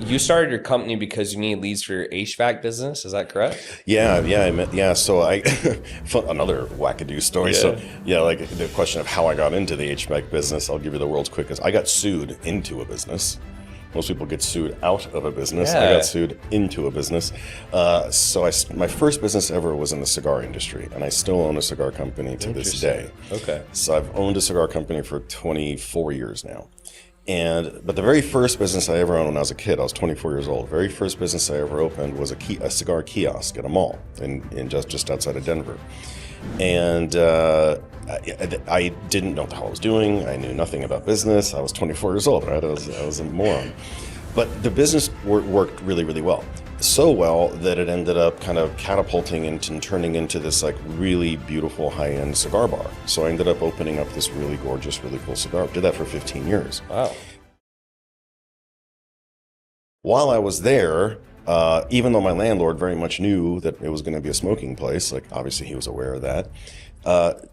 you started your company because you need leads for your HVAC business. Is that correct? Yeah. So another wackadoo story. Yeah. So yeah, like the question of how I got into the HVAC business, I'll give you the world's quickest. I got sued into a business. Most people get sued out of a business. I Yeah. got sued into a business. My first business ever was in the cigar industry, and I still own a cigar company to this day. Okay. So I've owned a cigar company for 24 years now. But the very first business I ever owned when I was a kid, I was 24 years old. The very first business I ever opened was a cigar kiosk at a mall in just outside of Denver. And I didn't know what the hell I was doing. I knew nothing about business. I was 24 years old, right? I was a moron. But the business worked really, really well. So well that it ended up kind of catapulting into and turning into this like really beautiful high-end cigar bar. So I ended up opening up this really gorgeous, really cool cigar. Did that for 15 years. Wow. While I was there, even though my landlord very much knew that it was going to be a smoking place, like obviously he was aware of that,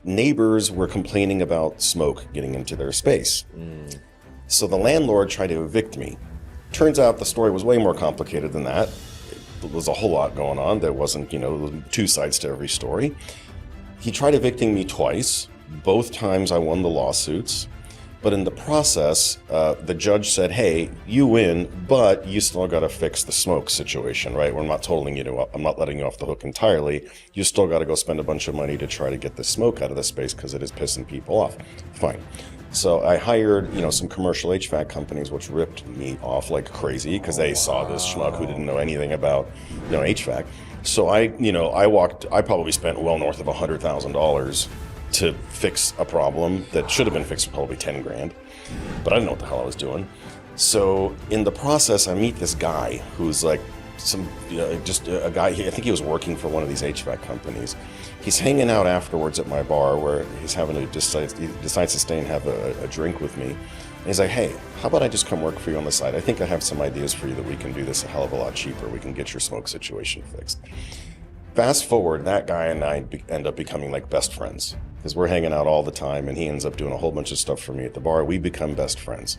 neighbors were complaining about smoke getting into their space. So the landlord tried to evict me. Turns out the story was way more complicated than that. There was a whole lot going on. There wasn't, two sides to every story. He tried evicting me twice. Both times I won the lawsuits. But in the process, the judge said, hey, you win, but you still got to fix the smoke situation, right? I'm not letting you off the hook entirely. You still got to go spend a bunch of money to try to get the smoke out of the space because it is pissing people off. Fine. So I hired, some commercial HVAC companies, which ripped me off like crazy because they saw this schmuck who didn't know anything about, HVAC. So I probably spent well north of $100,000 to fix a problem that should have been fixed for probably 10 grand, but I didn't know what the hell I was doing. So in the process, I meet this guy who's like just a guy. I think he was working for one of these HVAC companies. He's hanging out afterwards at my bar where he decides to stay and have a drink with me. And he's like, hey, how about I just come work for you on the side? I think I have some ideas for you that we can do this a hell of a lot cheaper. We can get your smoke situation fixed. Fast forward, that guy and I end up becoming like best friends because we're hanging out all the time and he ends up doing a whole bunch of stuff for me at the bar. We become best friends.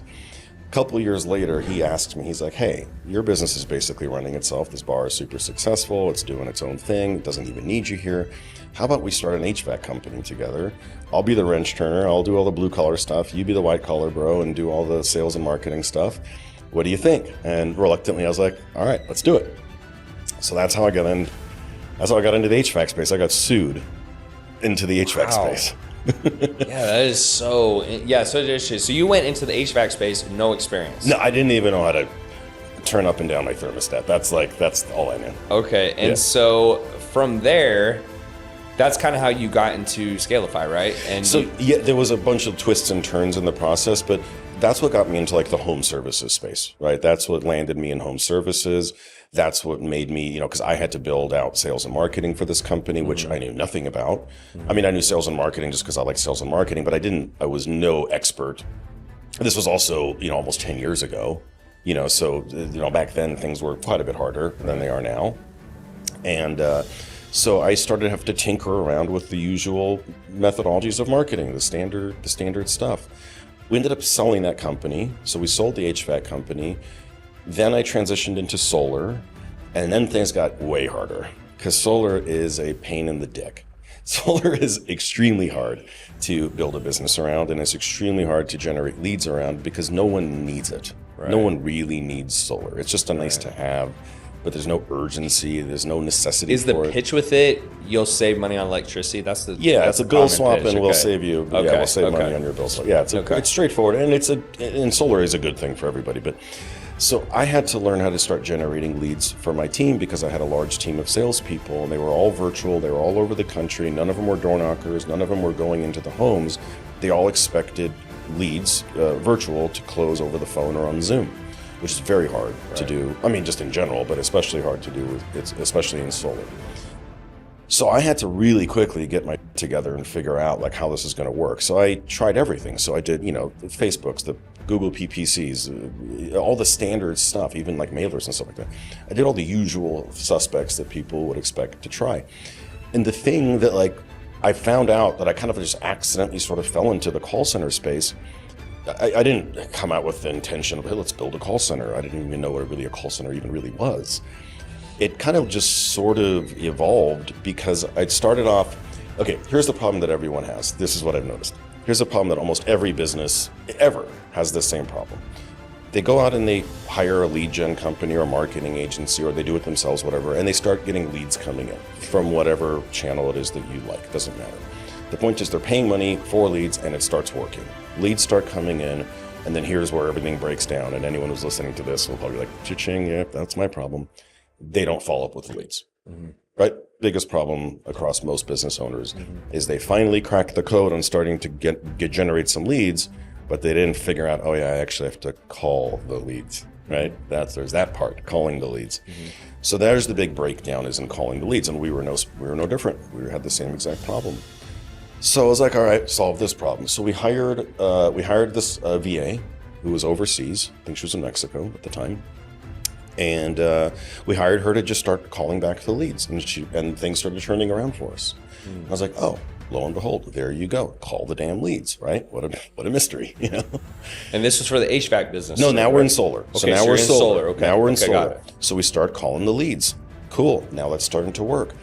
A couple years later, he asks me, he's like, hey, your business is basically running itself. This bar is super successful. It's doing its own thing. It doesn't even need you here. How about we start an HVAC company together? I'll be the wrench turner. I'll do all the blue collar stuff. You be the white collar bro and do all the sales and marketing stuff. What do you think? And reluctantly, I was like, all right, let's do it. So that's how I got into the HVAC space. I got sued into the HVAC space. Yeah, that is so. Yeah, so you went into the HVAC space with no experience. No, I didn't even know how to turn up and down my thermostat. That's all I knew. Okay, and so from there, that's kind of how you got into Scalify, right? And there was a bunch of twists and turns in the process, but that's what got me into like the home services space, right? That's what landed me in home services. That's what made me, because I had to build out sales and marketing for this company, which I knew nothing about. I mean, I knew sales and marketing just because I like sales and marketing, but I was no expert. This was also, almost 10 years ago, so, back then things were quite a bit harder than they are now. And, so I started to have to tinker around with the usual methodologies of marketing, the standard stuff. We ended up selling that company. So we sold the HVAC company. Then I transitioned into solar, and then things got way harder because solar is a pain in the dick. Solar is extremely hard to build a business around, and it's extremely hard to generate leads around because no one needs it. Right. No one really needs solar. It's just a nice to have, but there's no urgency. There's no necessity for it. Is the pitch with it, you'll save money on electricity? That's it's a bill swap pitch. And we'll save you. Okay. Yeah, we'll save money on your bill swap. Yeah, it's straightforward, and solar is a good thing for everybody. But so I had to learn how to start generating leads for my team because I had a large team of salespeople, and they were all virtual. They were all over the country. None of them were door knockers. None of them were going into the homes. They all expected leads, virtual, to close over the phone or on Zoom, which is very hard to do. I mean, just in general, but especially hard to do, especially in solar. So I had to really quickly get my together and figure out like how this is going to work. So I tried everything. So I did, the Facebooks, the Google PPCs, all the standard stuff, even like mailers and stuff like that. I did all the usual suspects that people would expect to try. And the thing that I found out that I kind of just accidentally sort of fell into the call center space I didn't come out with the intention of, hey, let's build a call center. I didn't even know what really a call center even really was. It kind of just sort of evolved because I'd started off, okay, here's the problem that everyone has. This is what I've noticed. Here's a problem that almost every business ever has the same problem. They go out and they hire a lead gen company or a marketing agency, or they do it themselves, whatever, and they start getting leads coming in from whatever channel it is that you like. It doesn't matter. The point is they're paying money for leads and it starts working. Leads start coming in, and then here's where everything breaks down. And anyone who's listening to this will probably be like, cha-ching, yeah, that's my problem. They don't follow up with the leads, right? Biggest problem across most business owners is they finally crack the code on starting to generate some leads, but they didn't figure out, oh yeah, I actually have to call the leads, right? There's that part, calling the leads. So there's the big breakdown, is in calling the leads, and we were no different. We had the same exact problem. So I was like, all right, solve this problem. So we hired this VA who was overseas. I think she was in Mexico at the time. And we hired her to just start calling back the leads, and things started turning around for us. I was like, oh, lo and behold, there you go. Call the damn leads, right? What a mystery, you know? And this was for the HVAC business? No, now we're in solar. Okay, so now we're in solar. Okay. Now we're in Okay, solar. got it. So we start calling the leads. Cool. Now that's starting to work.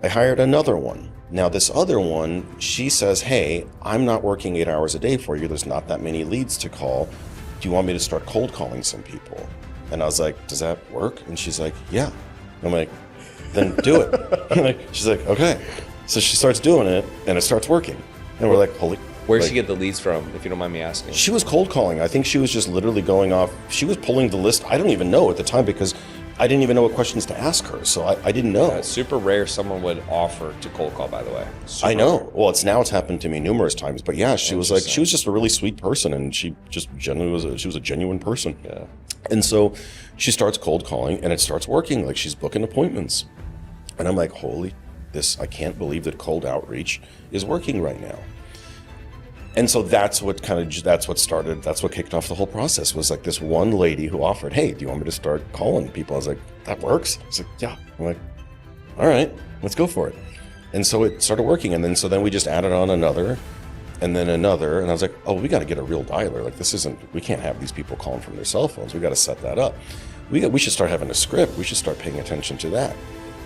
I hired another one. Now this other one, she says, hey, I'm not working 8 hours a day for you. There's not that many leads to call. Do you want me to start cold calling some people? And I was like, does that work? And she's like, yeah. I'm like, then do it. She's like, okay. So she starts doing it, and it starts working. And we're like, holy. Where'd she get the leads from, if you don't mind me asking? She was cold calling. I think she was just literally going off. She was pulling the list. I don't even know at the time because I didn't even know what questions to ask her. So I didn't know. Yeah, it's super rare someone would offer to cold call, by the way. Super I know. rare. Well, it's happened to me numerous times. But yeah, she was just a really sweet person, and she just genuinely she was a genuine person. Yeah. And so she starts cold calling, and it starts working. Like, she's booking appointments. And I'm like, holy, I can't believe that cold outreach is working right now. And so that's what kicked off the whole process, was like this one lady who offered, hey, do you want me to start calling people? I was like, that works? I was like, yeah. I'm like, all right, let's go for it. And so it started working. And then we just added on another, and then another. And I was like, oh, we got to get a real dialer. Like, we can't have these people calling from their cell phones. We got to set that up. We should start having a script. We should start paying attention to that.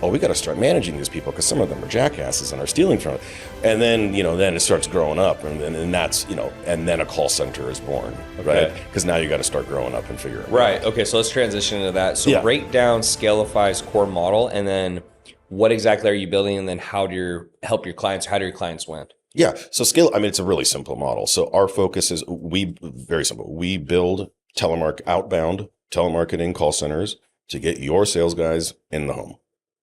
Oh, we got to start managing these people because some of them are jackasses and are stealing from it. And then, then it starts growing up, and that's, and then a call center is born, right? Because now you got to start growing up and figure it out. Right. Okay. So let's transition into that. So break down Scalify's core model, and then what exactly are you building, and then how do you help your clients? How do your clients win? Yeah. So it's a really simple model. So our focus is very simple. We build outbound telemarketing call centers to get your sales guys in the home.